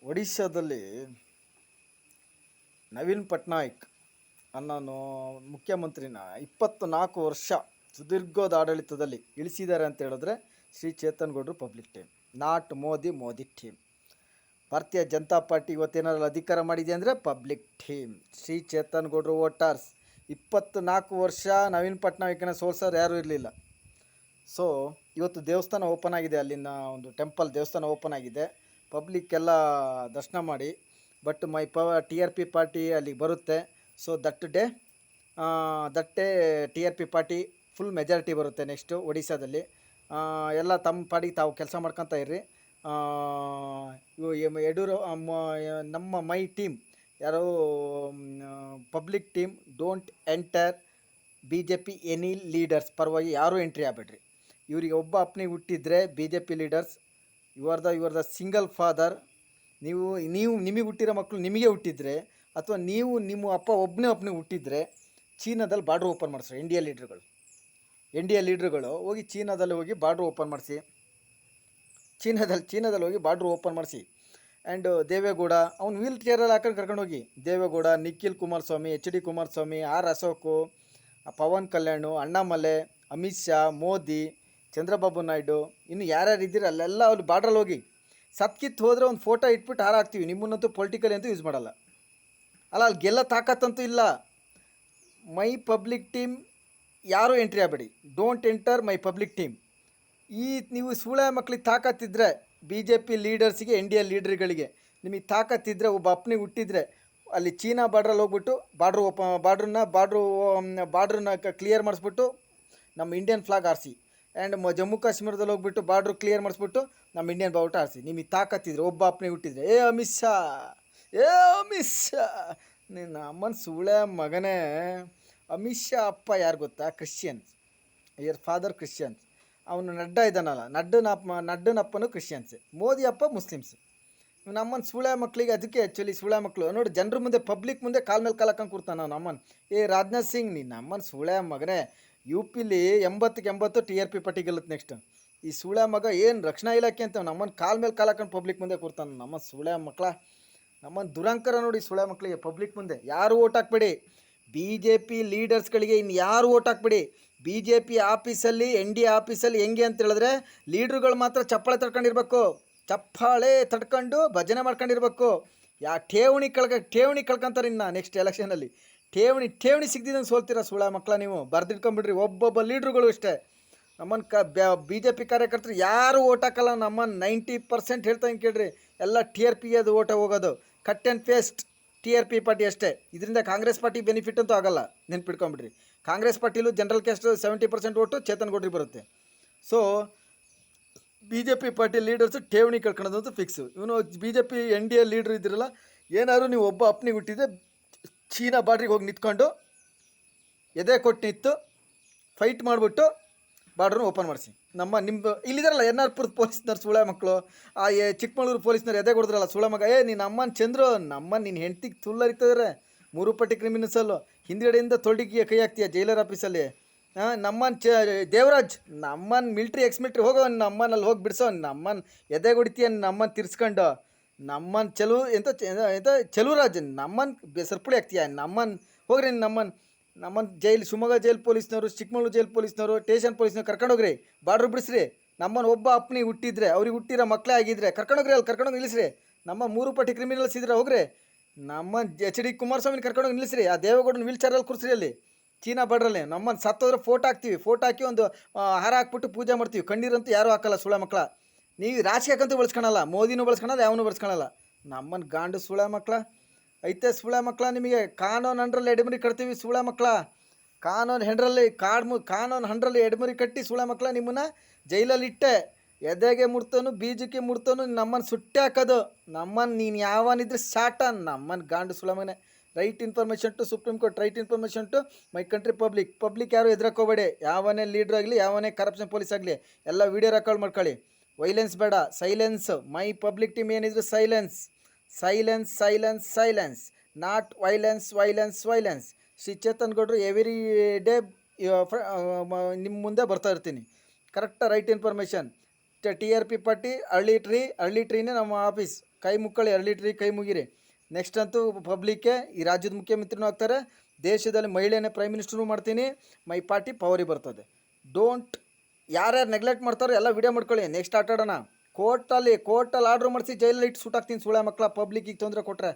ಒಡಿಶಾದಲ್ಲಿ ನವೀನ್ ಪಟ್ನಾಯಕ್ ಅನ್ನೋನು ಮುಖ್ಯಮಂತ್ರಿನ 24 ವರ್ಷ ಸುದೀರ್ಘದ ಆಡಳಿತದಲ್ಲಿ ಇಳಿಸಿದ್ದಾರೆ ಅಂತ ಹೇಳಿದ್ರೆ ಶ್ರೀ ಚೇತನ್ ಗೌಡರು public team, not Modi team. ಭಾರತೀಯ ಜನತಾ ಪಾರ್ಟಿ ಇವತ್ತೇನಾದ್ರು ಅಧಿಕಾರ ಮಾಡಿದೆ ಅಂದರೆ ಪಬ್ಲಿಕ್ ಟೀಮ್. ಶ್ರೀ ಚೇತನ್ ಗೌಡರು ವೋಟರ್ಸ್ 24 ವರ್ಷ ನವೀನ್ ಪಟ್ನಾಯಕನ ಸೋಲ್ಸೋರು ಯಾರೂ ಇರಲಿಲ್ಲ. ಸೊ ಇವತ್ತು ದೇವಸ್ಥಾನ ಓಪನ್ ಆಗಿದೆ, ಅಲ್ಲಿನ ಒಂದು ಟೆಂಪಲ್ ದೇವಸ್ಥಾನ ಓಪನ್ ಆಗಿದೆ, ಪಬ್ಲಿಕ್ ಎಲ್ಲ ದರ್ಶನ ಮಾಡಿ. But T R P party ಅಲ್ಲಿಗೆ ಬರುತ್ತೆ. So that day T R P party full majority ಬರುತ್ತೆ ನೆಕ್ಸ್ಟು ಒಡಿಶಾದಲ್ಲಿ. ಎಲ್ಲ ತಮ್ಮ ಪಾಡಿಗೆ ತಾವು ಕೆಲಸ ಮಾಡ್ಕೊತ ಇರ್ರಿ. ನಮ್ಮ ಮೈ ಟೀಮ್ ಯಾರೋ public team don't enter B J P any leaders ಪರವಾಗಿ ಯಾರೂ ಎಂಟ್ರಿ ಆಗಬೇಡ್ರಿ. ಇವರಿಗೆ ಒಬ್ಬ ಅಪ್ಪನಿಗೆ ಹುಟ್ಟಿದರೆ B J P leaders your the single father. ನೀವು ನಿಮಗೆ ಹುಟ್ಟಿರೋ ಮಕ್ಕಳು ನಿಮಗೆ ಹುಟ್ಟಿದರೆ, ಅಥವಾ ನೀವು ನಿಮ್ಮ ಅಪ್ಪ ಒಬ್ಬನಿಗೆ ಹುಟ್ಟಿದರೆ ಚೀನಾದಲ್ಲಿ ಬಾರ್ಡ್ರ್ ಓಪನ್ ಮಾಡಿಸ್ರಿ. ಇಂಡಿಯಾ ಲೀಡ್ರುಗಳು ಹೋಗಿ ಚೀನಾದಲ್ಲಿ ಹೋಗಿ ಬಾರ್ಡ್ರ್ ಓಪನ್ ಮಾಡಿಸಿ. ಚೀನಾದಲ್ಲಿ ಹೋಗಿ ಬಾರ್ಡ್ರ್ ಓಪನ್ ಮಾಡಿಸಿ. ಆ್ಯಂಡ್ ದೇವೇಗೌಡ ಅವ್ನು ವೀಲ್ ಚೇರಲ್ಲಿ ಹಾಕೊಂಡು ಕರ್ಕೊಂಡೋಗಿ, Devegowda, Nikhil Kumaraswamy, H D Kumaraswamy, R Ashok, Pawan Kalyan, Annamalai, Amit Shah, Modi, Chandrababu Naidu, ಇನ್ನು ಯಾರ್ಯಾರು ಇದ್ದೀರ ಅಲ್ಲೆಲ್ಲ ಅವ್ರು ಬಾರ್ಡ್ರಲ್ಲಿ ಹೋಗಿ ಸತ್ಕಿತ್ತು ಹೋದರೆ ಒಂದು ಫೋಟೋ ಇಟ್ಬಿಟ್ಟು ಹಾರ ಹಾಕ್ತೀವಿ. ನಿಮ್ಮನ್ನಂತೂ ಪೊಲಿಟಿಕಲಿ ಅಂತೂ ಯೂಸ್ ಮಾಡಲ್ಲ. ಅಲ್ಲಿ ಗೆಲ್ಲ ತಾಕತ್ತಂತೂ ಇಲ್ಲ. ಮೈ ಪಬ್ಲಿಕ್ ಟೀಮ್ ಯಾರೂ ಎಂಟ್ರಿ ಆಗಬೇಡಿ. Don't enter my public team. ನೀವು ಸೂಳೆ ಮಕ್ಕಳಿಗೆ ತಾಕತ್ತಿದ್ರೆ, ಬಿ ಜೆ ಪಿ ಲೀಡರ್ಸಿಗೆ, ಇಂಡಿಯಾ ಲೀಡರ್ಗಳಿಗೆ ನಿಮಗೆ ತಾಕತ್ತಿದ್ರೆ, ಒಬ್ಬ ಅಪ್ಪನಿಗೆ ಹುಟ್ಟಿದರೆ ಅಲ್ಲಿ ಚೀನಾ ಬಾರ್ಡ್ರಲ್ಲಿ ಹೋಗ್ಬಿಟ್ಟು ಬಾರ್ಡ್ರನ್ನ ಕ್ಲಿಯರ್ ಮಾಡಿಸ್ಬಿಟ್ಟು ನಮ್ಮ ಇಂಡಿಯನ್ ಫ್ಲಾಗ್ ಆರಿಸಿ. ಆ್ಯಂಡ್ ಜಮ್ಮು ಕಾಶ್ಮೀರದಲ್ಲಿ ಹೋಗ್ಬಿಟ್ಟು ಬಾರ್ಡ್ರು ಕ್ಲಿಯರ್ ಮಾಡಿಸ್ಬಿಟ್ಟು ನಮ್ಮ ಇಂಡಿಯನ್ ಬಾವುಟ ಆರಿಸಿ. ನಿಮಗೆ ತಾಕತ್ತಿದ್ರೆ, ಒಬ್ಬ ಅಪ್ಪನಿಗೆ ಹುಟ್ಟಿದರೆ, ಅಮಿತ್ ಶಾ ನಿನ್ನ ಅಮ್ಮನ ಸೂಳೆ ಮಗನೇ. ಅಮಿತ್ ಶಾ ಅಪ್ಪ ಯಾರು ಗೊತ್ತಾ? ಕ್ರಿಶ್ಚಿಯನ್ಸ್. Father Christians. ಅವನು ನಡ್ಡಾ ಇದ್ದಾನಲ್ಲ, ನಡ್ಡನಪ್ಪನೂ ಕ್ರಿಶ್ಚಿಯನ್ಸೆ, ಮೋದಿ ಅಪ್ಪ ಮುಸ್ಲಿಮ್ಸ್. ನಮ್ಮನ್ನ ಸೂಳೆ ಮಕ್ಕಳಿಗೆ ಅದಕ್ಕೆ ಆ್ಯಕ್ಚುಲಿ ಸೂಳೆ ಮಕ್ಕಳು ನೋಡಿ, ಜನರ ಮುಂದೆ ಪಬ್ಲಿಕ್ ಮುಂದೆ ಕಾಲ ಮೇಲೆ ಕಾಲು ಹಾಕೊಂಡು ಕೂರ್ತಾನೆ ನಾವು ನಮ್ಮನ್ನು. ರಾಜನಾಥ್ ಸಿಂಗ್ ನೀನು ನಮ್ಮನ್ನು ಸೂಳೆ ಮಗನೇ. ಯು ಪಿಲಿ 80 ಟಿ ಆರ್ ಪಿ ಪಟ್ಟಿ ಗೆಲ್ಲುತ್ತೆ ನೆಕ್ಸ್ಟ್. ಈ ಸೂಳೆ ಮಗ ಏನು ರಕ್ಷಣಾ ಇಲಾಖೆ ಅಂತ ನಮ್ಮನ್ನು ಕಾಲ ಮೇಲೆ ಕಾಲು ಹಾಕೊಂಡು ಪಬ್ಲಿಕ್ ಮುಂದೆ ಕೂರ್ತಾನೆ. ನಮ್ಮ ಸೂಳೆ ಮಕ್ಕಳ, ನಮ್ಮನ್ನು ದುರಂಕರ ನೋಡಿ ಸೂಳೆ ಮಕ್ಕಳಿಗೆ. ಪಬ್ಲಿಕ್ ಮುಂದೆ ಯಾರು ಓಟ್ ಹಾಕ್ಬೇಡಿ. ಬಿ ಜೆ ಪಿ ಲೀಡರ್ಸ್ಗಳಿಗೆ ಇನ್ನು ಯಾರು ಓಟ್ ಹಾಕ್ಬೇಡಿ. ಬಿ ಜೆ ಪಿ ಆಫೀಸಲ್ಲಿ, ಎನ್ ಡಿ ಆಫೀಸಲ್ಲಿ ಹೆಂಗೆ ಅಂತ ಹೇಳಿದ್ರೆ, ಲೀಡ್ರುಗಳು ಮಾತ್ರ ಚಪ್ಪಾಳೆ ತಡ್ಕೊಂಡಿರ್ಬೇಕು. ಚಪ್ಪಾಳೆ ತಡ್ಕೊಂಡು ಭಜನೆ ಮಾಡ್ಕೊಂಡಿರ್ಬೇಕು. ಠೇವಣಿ ಕಳ್ಕೊಂತಾರೆ ಇನ್ನು ನೆಕ್ಸ್ಟ್ ಎಲೆಕ್ಷನಲ್ಲಿ. ಠೇವಣಿ ಸಿಗ್ದಿದ್ದಂಗೆ ಸೋಲ್ತೀರ ಸೂಳ ಮಕ್ಕಳ ನೀವು. ಬರ್ದಿಟ್ಕೊಂಬಿಡ್ರಿ. ಒಬ್ಬೊಬ್ಬ ಲೀಡ್ರುಗಳು ಅಷ್ಟೇ. ನಮ್ಮನ್ನು ಬಿ ಜೆ ಪಿ ಕಾರ್ಯಕರ್ತರು ಯಾರು ಓಟ್ ಹಾಕಲ್ಲ. ನಮ್ಮನ್ನು 90% ಹೇಳ್ತಾನೆ ಕೇಳ್ರಿ, ಎಲ್ಲ ಟಿ ಆರ್ ಪಿ ಅದು ಓಟ ಹೋಗೋದು. Cut and paste T R P party ಅಷ್ಟೇ. ಇದರಿಂದ ಕಾಂಗ್ರೆಸ್ ಪಾರ್ಟಿ ಬೆನಿಫಿಟ್ ಅಂತೂ ಆಗಲ್ಲ, ನೆನ್ಪಿಟ್ಕೊಂಬಿಡ್ರಿ. ಕಾಂಗ್ರೆಸ್ ಪಾರ್ಟಿಲೂ ಜನರಲ್ ಕ್ಯಾಸ್ಟ್ 70% ಓಟು ಚೇತನ್ ಗೌಡ್ರಿಗೆ ಬರುತ್ತೆ. So B J P party leaders ಠೇವಣಿ ಕಳ್ಕೊಳ್ಳೋದಂತೂ ಫಿಕ್ಸು. ಇವನು B J P N D A ಲೀಡ್ರು ಇದ್ದಿರಲ್ಲ, ಏನಾದ್ರು ನೀವು ಒಬ್ಬ ಅಪ್ಪನಿಗೆ ಹುಟ್ಟಿದ್ರೆ ಚೀನಾ ಬಾರ್ಡ್ರಿಗೆ ಹೋಗಿ ನಿಂತ್ಕೊಂಡು ಎದೆ ಕೊಟ್ಟು ನಿಂತು ಫೈಟ್ ಮಾಡಿಬಿಟ್ಟು ಬಾರ್ಡ್ರನ್ನ ಓಪನ್ ಮಾಡಿಸಿ. ನಿಮ್ಮದು ಇಲ್ಲಿದಾರಲ್ಲ ಎನ್ ಆರ್ ಪುರ ಪೊಲೀಸ್ನವ್ರು ಸೂಳೆ ಮಕ್ಕಳು, ಚಿಕ್ಕಮಗಳೂರು ಪೊಲೀಸ್ನವ್ರು ಎದೆ ಕೊಡಿದ್ರಲ್ಲ ಸೂಳೆ ಮಗ. ನೀನು ಅಮ್ಮನ ಚಂದ್ರು, ನಿನ್ನ ಹೆಂಡ್ತಿಗೆ ತುಲ್ಲರಿತಿದ್ದಾರೆ 3 ಪಟ್ಟಿ ಕ್ರಿಮಿನಲ್ಸಲ್ಲು. ಹಿಂದ್ಗಡೆಯಿಂದ ತೊಳ್ಡಿಗೆ ಕೈ ಹಾಕ್ತೀಯ ಜೈಲರ್ ಆಫೀಸಲ್ಲಿ. ದೇವರಾಜ್, ನಮ್ಮನ್ನು ಮಿಲ್ಟ್ರಿ ಎಕ್ಸ್-ಮಿಲ್ಟ್ರಿ ಹೋಗೋ, ನಮ್ಮನಲ್ಲಿ ಹೋಗಿ ಬಿಡಿಸೋ, ನಮ್ಮನ್ನು ಎದೆ ಹೊಡಿತೀಯ, ನಮ್ಮನ್ನು ತಿರ್ಸ್ಕೊಂಡು. ನಮ್ಮನ್ನು ಚೆಲುವರಾಜ್, ನಮ್ಮನ್ನು ಸರ್ಪುಳಿ ಆಗ್ತೀಯ. ನಮ್ಮನ್ನು ಹೋಗ್ರಿ, ನಮ್ಮನ್ನು ಜೈಲು, ಶಿವಮೊಗ್ಗ ಜೈಲು ಪೊಲೀಸ್ನವರು, ಚಿಕ್ಕಮಗಳೂರು ಜೈಲು ಪೊಲೀಸ್ನವರು, ಸ್ಟೇಷನ್ ಪೊಲೀಸ್ನವ್ರು ಕರ್ಕೊಂಡೋಗ್ರಿ. ಬಾರ್ಡ್ರ್ ಬಿಡಿಸ್ರಿ. ನಮ್ಮನ್ನು ಒಬ್ಬ ಅಪ್ಪನಿಗೆ ಹುಟ್ಟಿದ್ರೆ, ಅವ್ರಿಗೆ ಹುಟ್ಟಿರೋ ಮಕ್ಕಳೇ ಆಗಿದ್ರೆ ಕರ್ಕೊಂಡೋಗ್ರಿ. ಅಲ್ಲಿ ಕರ್ಕೊಂಡೋಗಿ ನಿಲ್ಲಿಸ್ರಿ. ನಮ್ಮ 3 ಪಟ್ಟಿ ಕ್ರಿಮಿನಲ್ಸ್ ಇದ್ರೆ ಹೋಗ್ರಿ. ನಮ್ಮ ಎಚ್ ಡಿ ಕುಮಾರಸ್ವಾಮಿನ ಕರ್ಕೊಂಡೋಗಿ ನಿಲ್ಲಿಸ್ರಿ. ಆ ದೇವೇಗೌಡನ ವೀಲ್ ಚೇರಲ್ಲಿ ಕೂರಿಸ್ರಿ ಅಲ್ಲಿ ಚೀನಾ ಬಾರ್ಡ್ರಲ್ಲಿ. ನಮ್ಮನ್ನು ಸತ್ತೋದ್ರೆ ಫೋಟೋ ಹಾಕ್ತೀವಿ. ಫೋಟೋ ಹಾಕಿ ಒಂದು ಹಾರ ಹಾಕ್ಬಿಟ್ಟು ಪೂಜೆ ಮಾಡ್ತೀವಿ. ಕಣ್ಣೀರಂತೂ ಯಾರೂ ಹಾಕಲ್ಲ ಸುಳ ಮಕ್ಕಳ. ನೀವು ರಾಜಕೀಯಕ್ಕಂತೂ ಬಳಸ್ಕೊಳಲ್ಲ, ಮೋದಿನೂ ಬಳಸ್ಕೊಳಲ್ಲ, ಯಾವನೂ ಬಳಸ್ಕೊಳಲ್ಲ. ನಮ್ಮನ್ನು ಗಾಂಡು ಸುಳ ಮಕ್ಕಳ ಐತೆ. ಸುಳ ಮಕ್ಕಳ, ನಿಮಗೆ ಕಾನೂನು ಹಂಡ್ರಲ್ಲಿ ಎಡಮರಿ ಕಟ್ತೀವಿ ಸುಳ ಮಕ್ಕಳ. ಕಾನೂನು ಹಂಡ್ರಲ್ಲಿ ಎಡಮರಿ ಕಟ್ಟಿ ಸುಳ ಮಕ್ಕಳ ನಿಮ್ಮನ್ನು ಜೈಲಲ್ಲಿ ಇಟ್ಟೆ. ಎದೆಗೆ ಮುಡ್ತಾನು, ಬೀಜಕ್ಕೆ ಮುಡ್ತಾನು, ನಮ್ಮನ್ನು ಸುಟ್ಟೆ ಹಾಕೋದು. ನಮ್ಮನ್ನು ನೀನು ಯಾವನಿದ್ರೆ ಸಾಟ. ನಮ್ಮನ್ನು ಗಾಂಡು ಸುಳ ಮಗನೇ. Right information to supreme court, right information to my country public ಯಾರು ಎದುರಾಕೋಬೇಡಿ. ಯಾವನೇ ಲೀಡ್ರ್ ಆಗಲಿ, ಯಾವನೇ ಕರಪ್ಷನ್ ಪೊಲೀಸ್ ಆಗಲಿ, ಎಲ್ಲ ವೀಡಿಯೋ ರೆಕಾರ್ಡ್ ಮಾಡ್ಕೊಳ್ಳಿ. ವೈಲೆನ್ಸ್ ಬೇಡ, ಸೈಲೆನ್ಸ್. ಮೈ ಪಬ್ಲಿಕ್ ಟೀಮ್ ಏನಿದ್ರು silence, not violence. Shri Chetan ಗೌಡ್ರು ಎವ್ರಿ ಡೇ ನಿಮ್ಮ ಮುಂದೆ ಬರ್ತಾ ಇರ್ತೀನಿ. ಕರೆಕ್ಟಾಗಿ right information. T R P ಪಟ್ಟಿ ಹಳ್ಳಿ ಟ್ರೀನೇ ನಮ್ಮ ಆಫೀಸ್. ಕೈ ಮುಕ್ಕಳಿ, ಹಳ್ಳಿ ಟ್ರೀ ಕೈ ಮುಗಿರಿ. ನೆಕ್ಸ್ಟ್ ಅಂತೂ ಪಬ್ಲಿಕ್ಗೆ ಈ ರಾಜ್ಯದ ಮುಖ್ಯಮಂತ್ರಿನೂ ಆಗ್ತಾರೆ, ದೇಶದಲ್ಲಿ ಮಹಿಳೆಯೇ ಪ್ರೈಮ್ ಮಿನಿಸ್ಟರ್ನೂ ಮಾಡ್ತೀನಿ. ಮೈ ಪಾರ್ಟಿ ಪವರಿಗೆ ಬರ್ತದೆ. ಡೋಂಟ್ ಯಾರ್ಯಾರು ನೆಗ್ಲೆಕ್ಟ್ ಮಾಡ್ತಾರೋ ಎಲ್ಲ ವಿಡಿಯೋ ಮಾಡ್ಕೊಳ್ಳಿ. ನೆಕ್ಸ್ಟ್ ಆಟಾಡೋಣ. ಕೋರ್ಟಲ್ಲಿ ಆರ್ಡ್ರ್ ಮಾಡಿಸಿ ಜೈಲಲ್ಲಿ ಇಟ್ಟು ಸುಟ್ಟಾಕ್ತೀನಿ ಸುಳ್ಳೆ ಮಕ್ಕಳ, ಪಬ್ಲಿಕ್ಕಿಗೆ ತೊಂದರೆ ಕೊಟ್ಟರೆ.